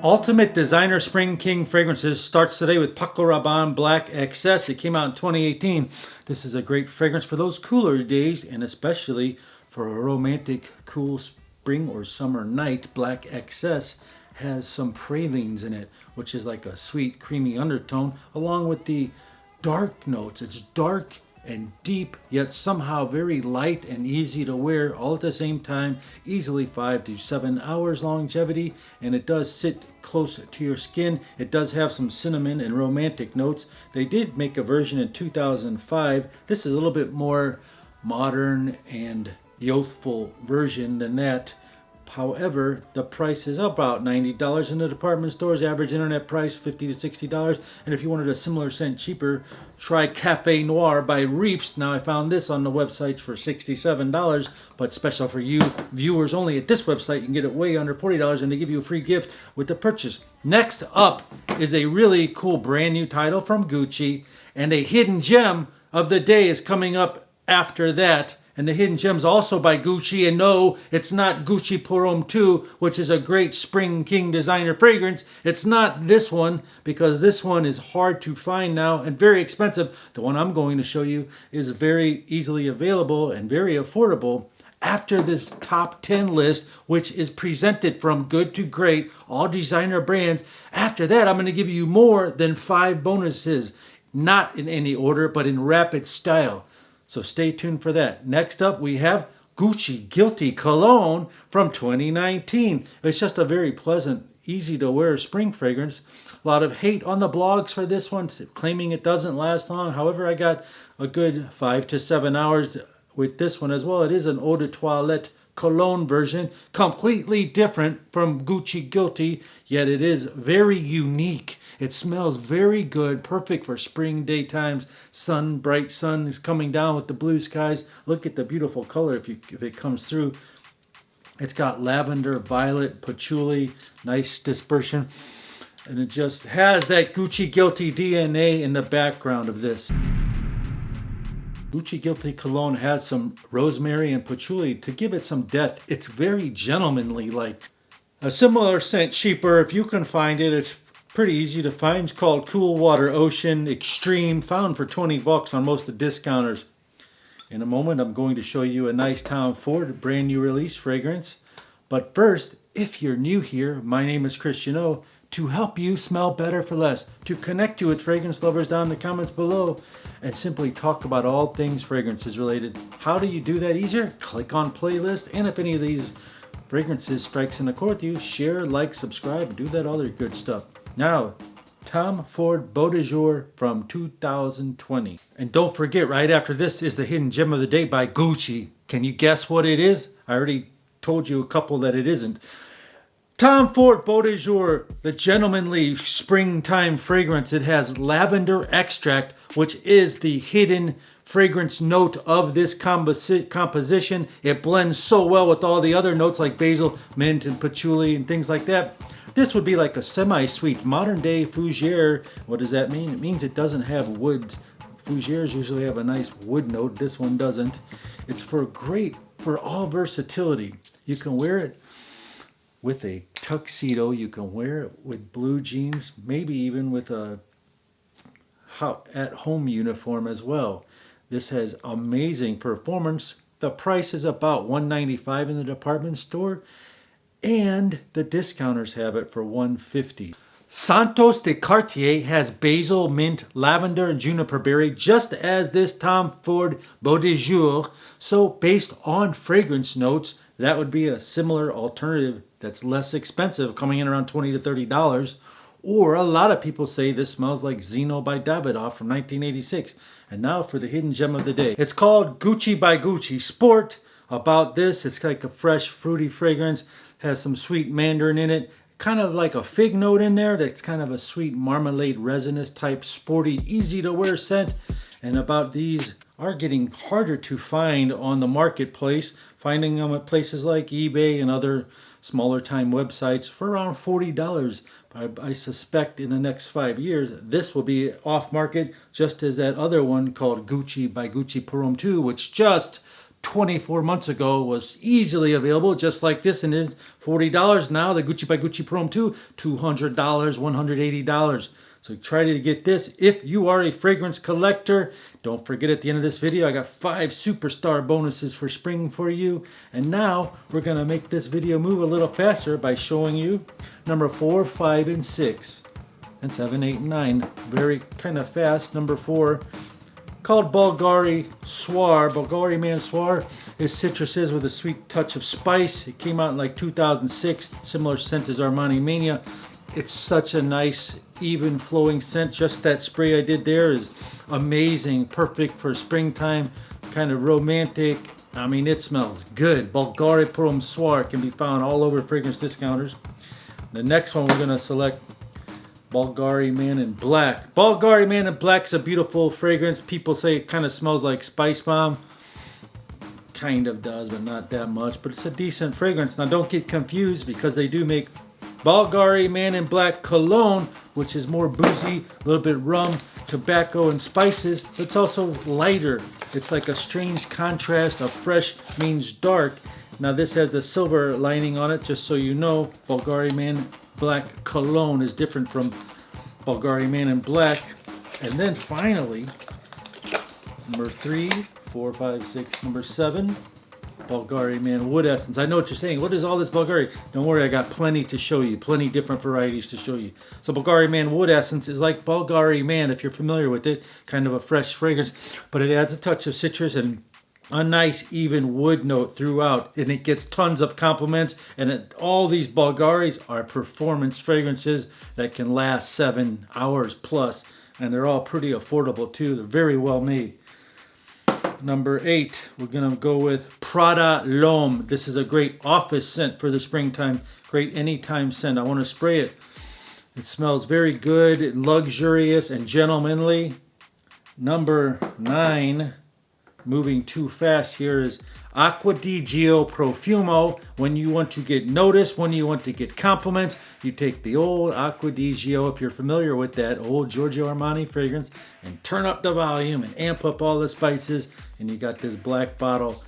Ultimate Designer Spring King Fragrances starts today with Paco Rabanne Black XS. It came out in 2018. This is a great fragrance for those cooler days and especially for a romantic, cool spring or summer night. Black XS has some pralines in it, which is like a sweet, creamy undertone, along with the dark notes. It's dark and deep, yet somehow very light and easy to wear all at the same time. Easily 5 to 7 hours longevity, and it does sit close to your skin. It does have some cinnamon and romantic notes. They did make a version in 2005. This is a little bit more modern and youthful version than that. However, the price is about $90 in the department stores. Average internet price $50 to $60. And if you wanted a similar scent cheaper, try Cafe Noir by Reefs. Now I found this on the websites for $67, but special for you viewers only at this website. You can get it way under $40 and they give you a free gift with the purchase. Next up is a really cool brand new title from Gucci, and a hidden gem of the day is coming up after that. And the hidden gem's also by Gucci. And no, it's not Gucci Pour Homme 2, which is a great Spring King designer fragrance. It's not this one, because this one is hard to find now and very expensive. The one I'm going to show you is very easily available and very affordable. After this top 10 list, which is presented from good to great, all designer brands, after that I'm going to give you more than 5 bonuses. Not in any order, but in rapid style. So stay tuned for that. Next up, we have Gucci Guilty Cologne from 2019. It's just a very pleasant, easy to wear spring fragrance. A lot of hate on the blogs for this one, claiming it doesn't last long. However, I got a good 5 to 7 hours with this one as well. It is an Eau de Toilette cologne version, completely different from Gucci Guilty, yet it is very unique. It smells very good, perfect for spring daytimes. Sun, bright sun is coming down with the blue skies. Look at the beautiful color if it comes through. It's got lavender, violet, patchouli, nice dispersion. And it just has that Gucci Guilty DNA in the background of this. Gucci Guilty Cologne has some rosemary and patchouli to give it some depth. It's very gentlemanly like. A similar scent, cheaper if you can find it. It's pretty easy to find. It's called Cool Water Ocean Extreme, found for 20 bucks on most of the discounters. In a moment, I'm going to show you a nice Tom Ford brand new release fragrance. But first, if you're new here, my name is Christian O. To help you smell better for less, to connect you with fragrance lovers down in the comments below, and simply talk about all things fragrances related. How do you do that easier? Click on playlist, and if any of these fragrances strikes in a chord with you, share, like, subscribe, do that other good stuff. Now, Tom Ford Beau de Jour from 2020. And don't forget, right after this is the hidden gem of the day by Gucci. Can you guess what it is? I already told you a couple that it isn't. Tom Ford Beau de Jour, the gentlemanly springtime fragrance. It has lavender extract, which is the hidden fragrance note of this composition. It blends so well with all the other notes like basil, mint, and patchouli and things like that. This would be like a semi-sweet modern day fougere. What does that mean? It means it doesn't have woods. Fougeres usually have a nice wood note. This one doesn't. It's great for all versatility. You can wear it with a tuxedo. You can wear it with blue jeans, maybe even with a at-home uniform as well. This has amazing performance. The price is about $195 in the department store, and the discounters have it for $150. Santos de Cartier has basil, mint, lavender, and juniper berry, just as this Tom Ford Beau de Jour. So based on fragrance notes, that would be a similar alternative that's less expensive, coming in around $20 to $30. Or a lot of people say this smells like Zeno by Davidoff from 1986. And now for the hidden gem of the day. It's called Gucci by Gucci Sport. About this, it's like a fresh, fruity fragrance. Has some sweet mandarin in it. Kind of like a fig note in there. That's kind of a sweet marmalade resinous type, sporty, easy to wear scent. And about these are getting harder to find on the marketplace. Finding them at places like eBay and other smaller time websites for around $40. I suspect in the next 5 years, this will be off market, just as that other one called Gucci by Gucci Pour Homme 2, which just 24 months ago was easily available, just like this, and it's $40 now. The Gucci by Gucci Pro 2, $200, $180. So try to get this if you are a fragrance collector. Don't forget, at the end of this video, I got 5 superstar bonuses for spring for you. And now we're going to make this video move a little faster by showing you number 4, 5, and 6, and 7, 8, and 9. Very kind of fast. Number 4, called Bvlgari Soir. Bvlgari Man Soir is citruses with a sweet touch of spice. It came out in like 2006. Similar scent as Armani Mania. It's such a nice, even flowing scent. Just that spray I did there is amazing. Perfect for springtime. Kind of romantic. I mean, it smells good. Bvlgari L'Homme Soir can be found all over fragrance discounters. The next one we're going to select Bvlgari Man in Black. Bvlgari Man in Black is a beautiful fragrance. People say it kind of smells like Spice Bomb. Kind of does, but not that much. But it's a decent fragrance. Now don't get confused, because they do make Bvlgari Man in Black Cologne, which is more boozy, a little bit rum, tobacco, and spices. But it's also lighter. It's like a strange contrast of fresh means dark. Now this has the silver lining on it, just so you know. Bvlgari Man Black Cologne is different from Bvlgari Man in Black. And then finally, number 3, 4, 5, 6, number 7, Bvlgari Man Wood Essence. I know what you're saying. What is all this Bvlgari? Don't worry, I got plenty to show you. Plenty different varieties to show you. So Bvlgari Man Wood Essence is like Bvlgari Man, if you're familiar with it. Kind of a fresh fragrance, but it adds a touch of citrus and a nice even wood note throughout, and it gets tons of compliments. And all these Bvlgaris are performance fragrances that can last 7 hours plus, and they're all pretty affordable too. They're very well made. Number 8, we're gonna go with Prada L'Homme. This is a great office scent for the springtime. Great anytime scent. I want to spray it. It smells very good and luxurious and gentlemanly. Number 9. Moving too fast here is Acqua di Gio Profumo. When you want to get noticed, when you want to get compliments, you take the old Acqua di Gio, if you're familiar with that old Giorgio Armani fragrance, and turn up the volume and amp up all the spices, and you got this black bottle.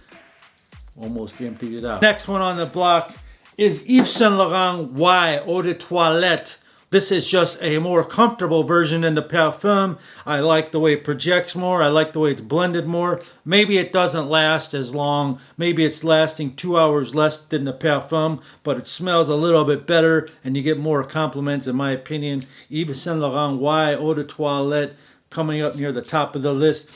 Almost emptied it out. Next one on the block is Yves Saint Laurent Y Eau de Toilette. This is just a more comfortable version than the Parfum. I like the way it projects more. I like the way it's blended more. Maybe it doesn't last as long. Maybe it's lasting 2 hours less than the Parfum, but it smells a little bit better and you get more compliments, in my opinion. Yves Saint Laurent Y Eau de Toilette coming up near the top of the list.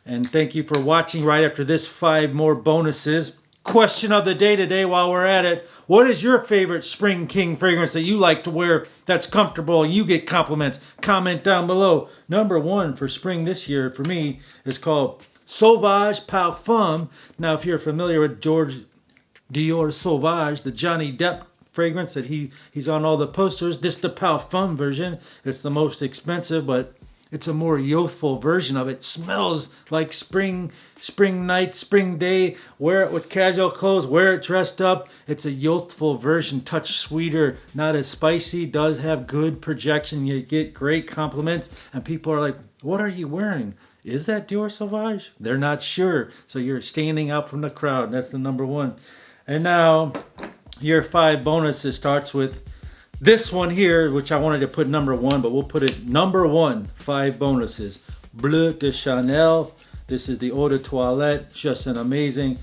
And thank you for watching. Right after this, 5 more bonuses. Question of the day today while we're at it. What is your favorite Spring King fragrance that you like to wear that's comfortable and you get compliments? Comment down below. Number 1 for spring this year for me is called Sauvage Parfum. Now if you're familiar with George Dior Sauvage, the Johnny Depp fragrance that he's on all the posters, this is the Parfum version. It's the most expensive, but it's a more youthful version of it. It smells like spring night, spring day. Wear it with casual clothes, wear it dressed up. It's a youthful version, touch sweeter, not as spicy, does have good projection. You get great compliments, and people are like, what are you wearing? Is that Dior Sauvage? They're not sure, so you're standing out from the crowd. That's the number 1. And now, your 5 bonuses starts with this one here, which I wanted to put number 1, but we'll put it number 1, 5 bonuses. Bleu de Chanel. This is the Eau de Toilette. Just an amazing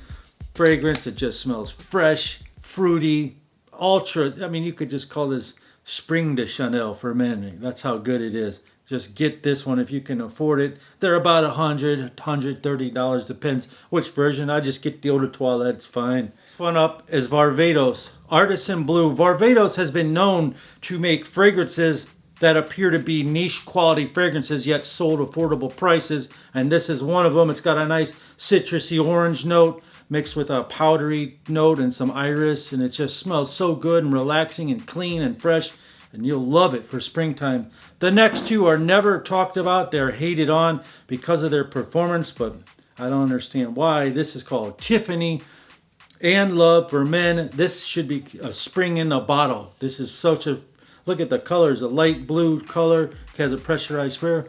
fragrance. It just smells fresh, fruity, ultra. I mean, you could just call this Spring de Chanel for men. That's how good it is. Just get this one if you can afford it. They're about $100, $130, depends which version. I just get the Eau de Toilette, it's fine. This one up is Varvatos. Artisan Blue. Varvatos has been known to make fragrances that appear to be niche quality fragrances yet sold affordable prices, and this is one of them. It's got a nice citrusy orange note mixed with a powdery note and some iris, and it just smells so good and relaxing and clean and fresh, and you'll love it for springtime. The next 2 are never talked about. They're hated on because of their performance, but I don't understand why. This is called Tiffany and Love for men. This should be a spring in a bottle. This is such a, look at the colors, a light blue color, it has a pressurized sprayer.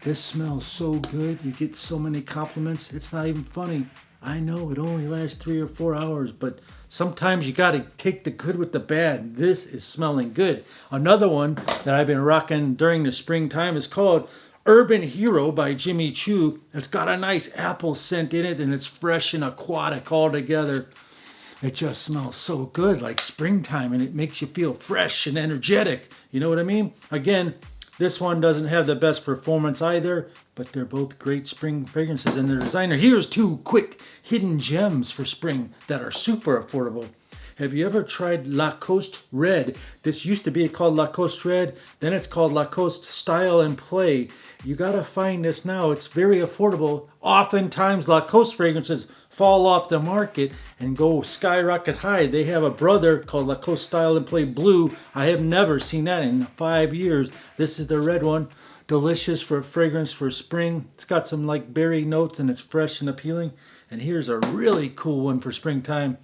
This smells so good. You get so many compliments. It's not even funny. I know it only lasts 3 or 4 hours, but sometimes you got to take the good with the bad. This is smelling good. Another one that I've been rocking during the springtime is called Urban Hero by Jimmy Choo. It's got a nice apple scent in it, and it's fresh and aquatic all together. It just smells so good, like springtime, and it makes you feel fresh and energetic. You know what I mean? Again, this one doesn't have the best performance either, but they're both great spring fragrances, and the designer. Here's 2 quick hidden gems for spring that are super affordable. Have you ever tried Lacoste Red? This used to be called Lacoste Red, then it's called Lacoste Style and Play. You gotta find this now. It's very affordable. Oftentimes Lacoste fragrances fall off the market and go skyrocket high. They have a brother called Lacoste Style and Play Blue. I have never seen that in 5 years. This is the red one. Delicious for a fragrance for spring. It's got some like berry notes and it's fresh and appealing. And here's a really cool one for springtime.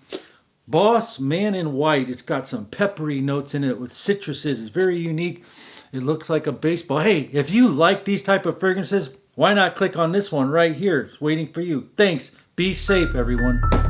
Boss Man in White. It's got some peppery notes in it with citruses. It's very unique. It looks like a baseball. Hey, if you like these type of fragrances, why not click on this one right here? It's waiting for you. Thanks. Be safe, everyone.